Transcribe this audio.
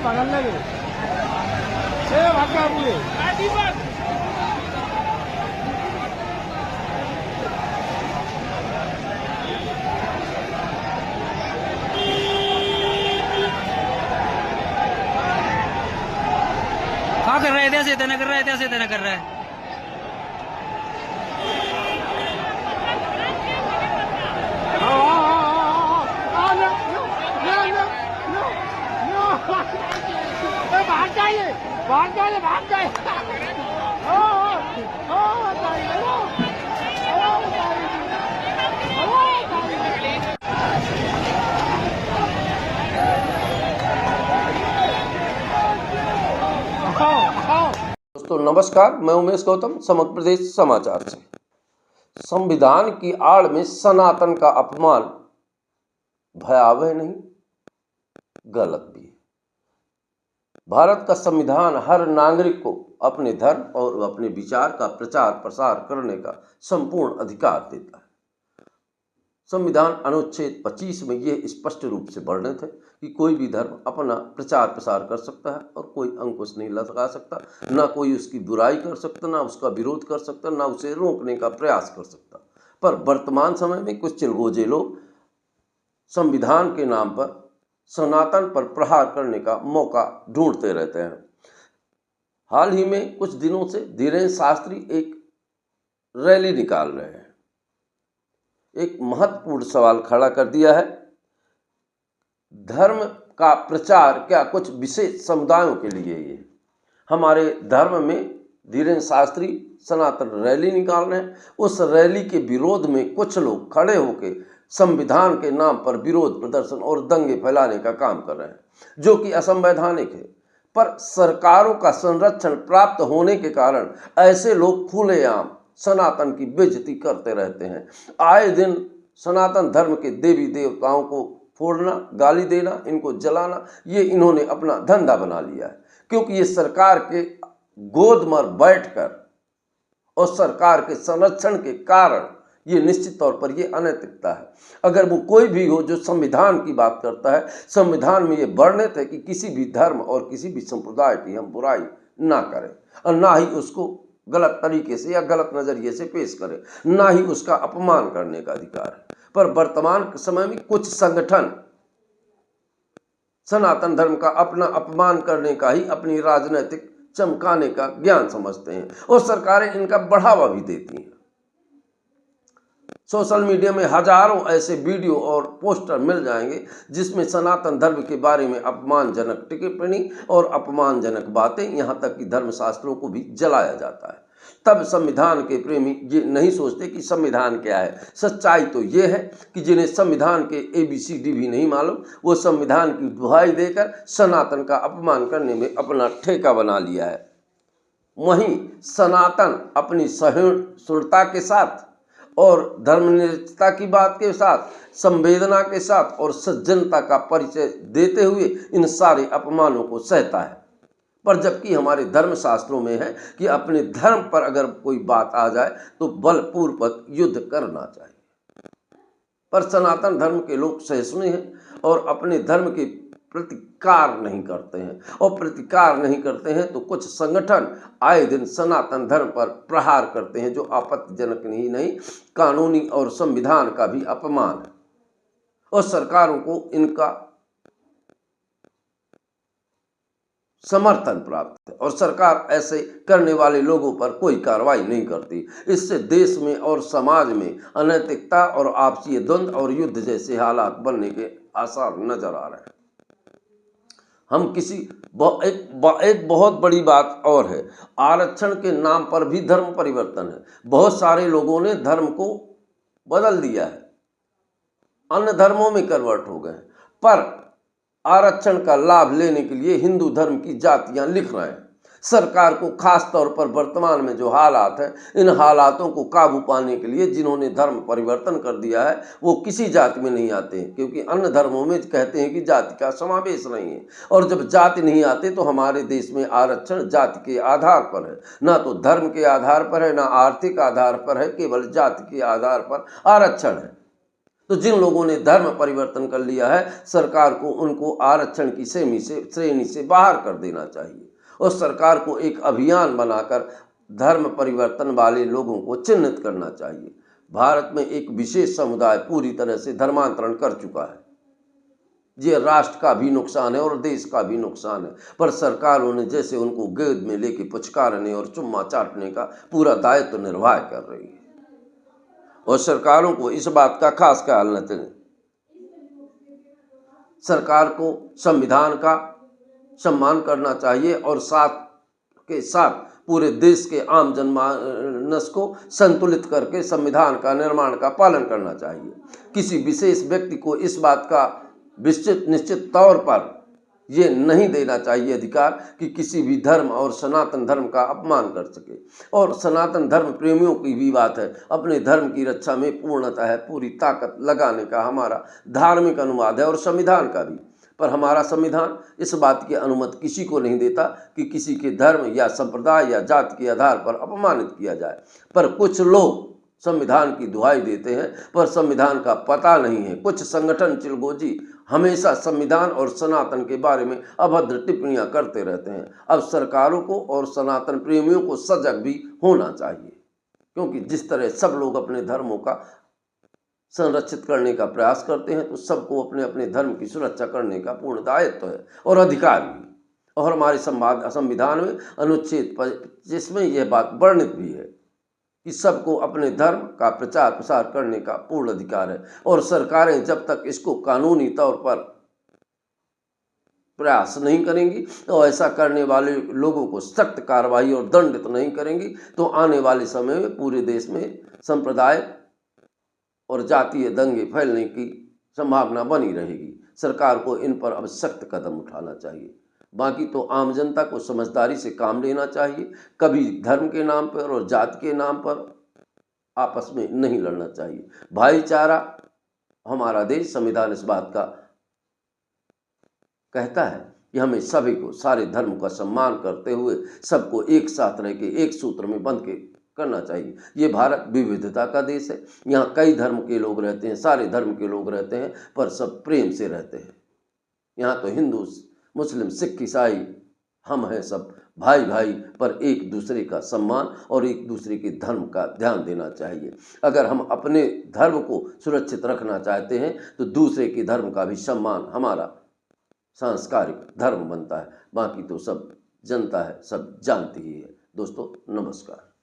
पकड़ लगे भागा पूरे हाँ कर रहा है, ऐसे इतना कर रहा है, ऐसे इतना कर रहा है। भाग जाइए भाग जाइए भाग जाइए दोस्तों नमस्कार, मैं उमेश गौतम, समग्र प्रदेश समाचार से। संविधान की आड़ में सनातन का अपमान भयावह नहीं, गलत भी है। भारत का संविधान हर नागरिक को अपने धर्म और अपने विचार का प्रचार प्रसार करने का संपूर्ण अधिकार देता है। संविधान अनुच्छेद 25 में यह स्पष्ट रूप से वर्णित है कि कोई भी धर्म अपना प्रचार प्रसार कर सकता है और कोई अंकुश नहीं लगा सकता, ना कोई उसकी बुराई कर सकता, ना उसका विरोध कर सकता, ना उसे रोकने का प्रयास कर सकता। पर वर्तमान समय में कुछ चिलगोजे लोग संविधान के नाम पर सनातन पर प्रहार करने का मौका ढूंढते रहते हैं। हाल ही में कुछ दिनों से धीरेन्द्र शास्त्री एक रैली निकाल रहे हैं। एक महत्वपूर्ण सवाल खड़ा कर दिया है, धर्म का प्रचार क्या कुछ विशेष समुदायों के लिए ये? हमारे धर्म में धीरेन्द्र शास्त्री सनातन रैली निकाल रहे हैं। उस रैली के विरोध में कुछ लोग खड़े होकर संविधान के नाम पर विरोध प्रदर्शन और दंगे फैलाने का काम कर रहे हैं, जो कि असंवैधानिक है। पर सरकारों का संरक्षण प्राप्त होने के कारण ऐसे लोग खुलेआम सनातन की बेइज्जती करते रहते हैं। आए दिन सनातन धर्म के देवी देवताओं को फोड़ना, गाली देना, इनको जलाना, ये इन्होंने अपना धंधा बना लिया है। क्योंकि ये सरकार के गोद में बैठकर और सरकार के संरक्षण के कारण ये निश्चित तौर पर ये अनैतिकता है। अगर वो कोई भी हो जो संविधान की बात करता है, संविधान में ये वर्णित है कि किसी भी धर्म और किसी भी संप्रदाय की हम बुराई ना करें और ना ही उसको गलत तरीके से या गलत नजरिए से पेश करें, ना ही उसका अपमान करने का अधिकार है। पर वर्तमान समय में कुछ संगठन सनातन धर्म का अपना अपमान करने का ही अपनी राजनीतिक चमकाने का ज्ञान समझते हैं और सरकारें इनका बढ़ावा भी देती हैं। सोशल मीडिया में हजारों ऐसे वीडियो और पोस्टर मिल जाएंगे जिसमें सनातन धर्म के बारे में अपमानजनक टिप्पणी और अपमानजनक बातें, यहाँ तक कि धर्मशास्त्रों को भी जलाया जाता है। तब संविधान के प्रेमी ये नहीं सोचते कि संविधान क्या है। सच्चाई तो ये है कि जिन्हें संविधान के ABCD भी नहीं मालूम, वो संविधान की दुहाई देकर सनातन का अपमान करने में अपना ठेका बना लिया है। वहीं सनातन अपनी सहिष्णुता के साथ और धर्मनिरपेक्षता की बात के साथ, संवेदना के साथ और सज्जनता का परिचय देते हुए इन सारे अपमानों को सहता है। पर जबकि हमारे धर्मशास्त्रों में है कि अपने धर्म पर अगर कोई बात आ जाए तो बलपूर्वक युद्ध करना चाहिए। पर सनातन धर्म के लोग सहिष्णु हैं और अपने धर्म के प्रतिकार नहीं करते हैं, और प्रतिकार नहीं करते हैं तो कुछ संगठन आए दिन सनातन धर्म पर प्रहार करते हैं, जो आपत्तिजनक ही नहीं, कानूनी और संविधान का भी अपमान है। और सरकारों को इनका समर्थन प्राप्त है और सरकार ऐसे करने वाले लोगों पर कोई कार्रवाई नहीं करती। इससे देश में और समाज में अनैतिकता और आपसी द्वंद्व और युद्ध जैसे हालात बनने के आसार नजर आ रहे हैं। हम एक बहुत बड़ी बात और है, आरक्षण के नाम पर भी धर्म परिवर्तन है। बहुत सारे लोगों ने धर्म को बदल दिया है, अन्य धर्मों में कन्वर्ट हो गए, पर आरक्षण का लाभ लेने के लिए हिंदू धर्म की जातियां लिख रहे हैं। सरकार को खास तौर पर वर्तमान में जो हालात हैं, इन हालातों को काबू पाने के लिए जिन्होंने धर्म परिवर्तन कर दिया है वो किसी जाति में नहीं आते हैं, क्योंकि अन्य धर्मों में कहते हैं कि जाति का समावेश नहीं है। और जब जाति नहीं आते तो हमारे देश में आरक्षण जाति के आधार पर है, ना तो धर्म के आधार पर है, ना आर्थिक आधार पर है, केवल जाति के आधार पर आरक्षण है। तो जिन लोगों ने धर्म परिवर्तन कर लिया है, सरकार को उनको आरक्षण की श्रेणी से बाहर कर देना चाहिए और सरकार को एक अभियान बनाकर धर्म परिवर्तन वाले लोगों को चिन्हित करना चाहिए। भारत में एक विशेष समुदाय पूरी तरह से धर्मांतरण कर चुका है। ये राष्ट्र का भी नुकसान है और देश का भी नुकसान है, पर सरकारों ने जैसे उनको गोद में लेके पुचकारने और चुम्मा चाटने का पूरा दायित्व निर्वाह कर रही है और सरकारों को इस बात का खास ख्याल रखना चाहिए। सरकार को संविधान का सम्मान करना चाहिए और साथ के साथ पूरे देश के आम जनमानस को संतुलित करके संविधान का निर्माण का पालन करना चाहिए। किसी विशेष व्यक्ति को इस बात का निश्चित तौर पर ये नहीं देना चाहिए अधिकार कि किसी भी धर्म और सनातन धर्म का अपमान कर सके। और सनातन धर्म प्रेमियों की भी बात है, अपने धर्म की रक्षा में पूर्णतः है पूरी ताकत लगाने का हमारा धार्मिक अनुवाद है और संविधान का भी। पर हमारा संविधान इस बात की अनुमति किसी को नहीं देता कि किसी के धर्म या संप्रदाय या जाति के आधार पर अपमानित किया जाए। पर कुछ लोग संविधान की दुहाई देते हैं पर संविधान का पता नहीं है। कुछ संगठन चिलगोजी हमेशा संविधान और सनातन के बारे में अभद्र टिप्पणियां करते रहते हैं। अब सरकारों को और सनातन प्रेमियों को सजग भी होना चाहिए, क्योंकि जिस तरह सब लोग अपने धर्मों का संरक्षित करने का प्रयास करते हैं तो सबको अपने अपने धर्म की सुरक्षा करने का पूर्ण दायित्व है और अधिकार भी। और हमारे संविधान में अनुच्छेद 25 में यह बात वर्णित भी है कि सबको अपने धर्म का प्रचार प्रसार करने का पूर्ण अधिकार है और सरकारें जब तक इसको कानूनी तौर पर प्रयास नहीं करेंगी और ऐसा करने वाले लोगों को सख्त कार्रवाई और दंडित नहीं करेंगी तो आने वाले समय में पूरे देश में संप्रदाय और जातीय दंगे फैलने की संभावना बनी रहेगी। सरकार को इन पर अब सख्त कदम उठाना चाहिए। बाकी तो आम जनता को समझदारी से काम लेना चाहिए। कभी धर्म के नाम पर और जाति के नाम पर आपस में नहीं लड़ना चाहिए। भाईचारा हमारा देश संविधान इस बात का कहता है कि हमें सभी को सारे धर्म का सम्मान करते हुए सबको एक साथ रह के एक सूत्र में बंध के करना चाहिए। ये भारत विविधता का देश है। यहाँ कई धर्म के लोग रहते हैं, सारे धर्म के लोग रहते हैं, पर सब प्रेम से रहते हैं। यहाँ तो हिंदू मुस्लिम सिख ईसाई हम हैं सब भाई भाई, पर एक दूसरे का सम्मान और एक दूसरे के धर्म का ध्यान देना चाहिए। अगर हम अपने धर्म को सुरक्षित रखना चाहते हैं तो दूसरे के धर्म का भी सम्मान हमारा सांस्कारिक धर्म बनता है। बाकी तो सब जनता है, सब जानती ही है। दोस्तों नमस्कार।